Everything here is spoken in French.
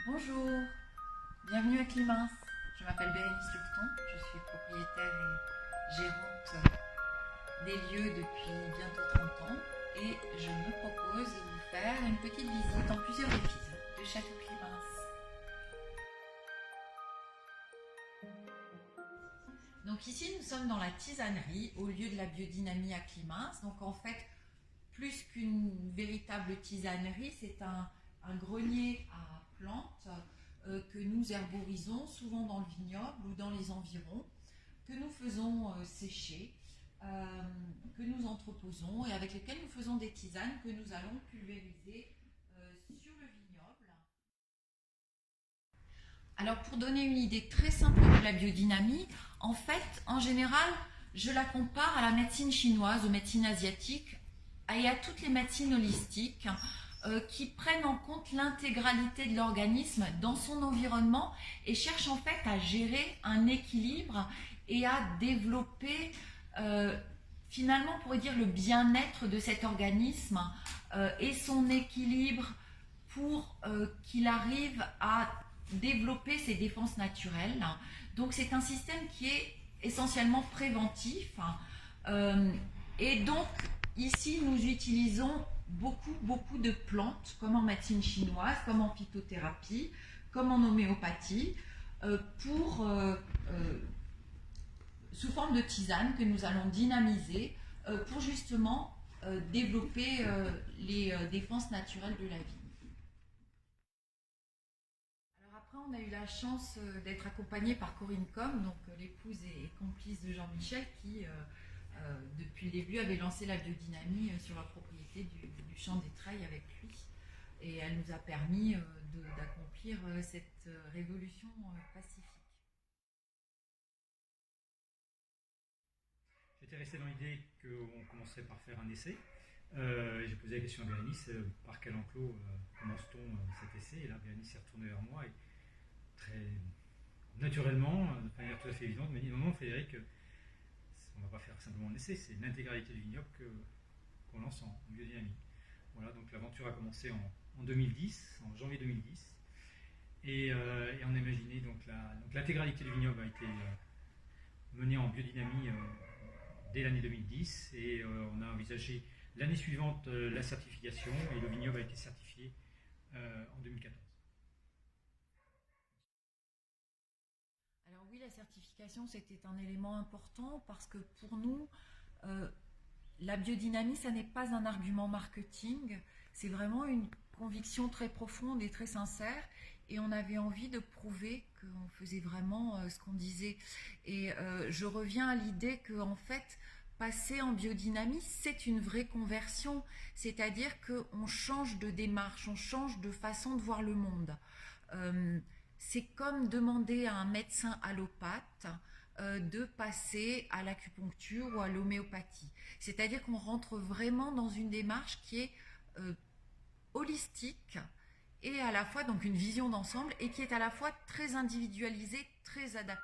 Bonjour, bienvenue à Climins. Je m'appelle Bérénice Lurton, je suis propriétaire et gérante des lieux depuis bientôt 30 ans et je me propose de vous faire une petite visite en plusieurs épisodes de Château Climins. Donc ici nous sommes dans la tisanerie au lieu de la biodynamie à Climins. Donc en fait, plus qu'une véritable tisanerie, c'est un grenier à plantes que nous herborisons souvent dans le vignoble ou dans les environs, que nous faisons sécher, que nous entreposons et avec lesquels nous faisons des tisanes que nous allons pulvériser sur le vignoble. Alors pour donner une idée très simple de la biodynamie, en fait, en général, je la compare à la médecine chinoise, aux médecines asiatiques et à toutes les médecines holistiques qui prennent en compte l'intégralité de l'organisme dans son environnement et cherchent en fait à gérer un équilibre et à développer finalement on pourrait dire le bien-être de cet organisme et son équilibre pour qu'il arrive à développer ses défenses naturelles. Donc c'est un système qui est essentiellement préventif et donc ici nous utilisons beaucoup de plantes, comme en médecine chinoise, comme en phytothérapie, comme en homéopathie, sous forme de tisane que nous allons dynamiser pour justement développer les défenses naturelles de la vie. Alors après, on a eu la chance d'être accompagnés par Corinne Com, donc l'épouse et complice de Jean-Michel, qui depuis le début avait lancé la biodynamie sur la propriété du champ des Treilles avec lui. Et elle nous a permis d'accomplir cette révolution pacifique. J'étais resté dans l'idée qu'on commencerait par faire un essai. J'ai posé la question à Bérénice, par quel enclos commence-t-on cet essai? Et là, Bérénice s'est retournée vers moi et très naturellement, de manière tout à fait évidente, m'a dit non, Frédéric, on ne va pas faire simplement un essai, c'est l'intégralité du vignoble qu'on lance en biodynamie. Voilà, donc l'aventure a commencé en 2010, en janvier 2010, et on a imaginé donc l'intégralité du vignoble a été menée en biodynamie dès l'année 2010, et on a envisagé l'année suivante la certification, et le vignoble a été certifié en 2014. Alors oui, la certification, c'était un élément important parce que pour nous, la biodynamie, ça n'est pas un argument marketing, c'est vraiment une conviction très profonde et très sincère, et on avait envie de prouver qu'on faisait vraiment ce qu'on disait. Et je reviens à l'idée que en fait, passer en biodynamie, c'est une vraie conversion, c'est-à-dire qu'on change de démarche, on change de façon de voir le monde. C'est comme demander à un médecin allopathe de passer à l'acupuncture ou à l'homéopathie. C'est-à-dire qu'on rentre vraiment dans une démarche qui est holistique et à la fois donc une vision d'ensemble et qui est à la fois très individualisée, très adaptée.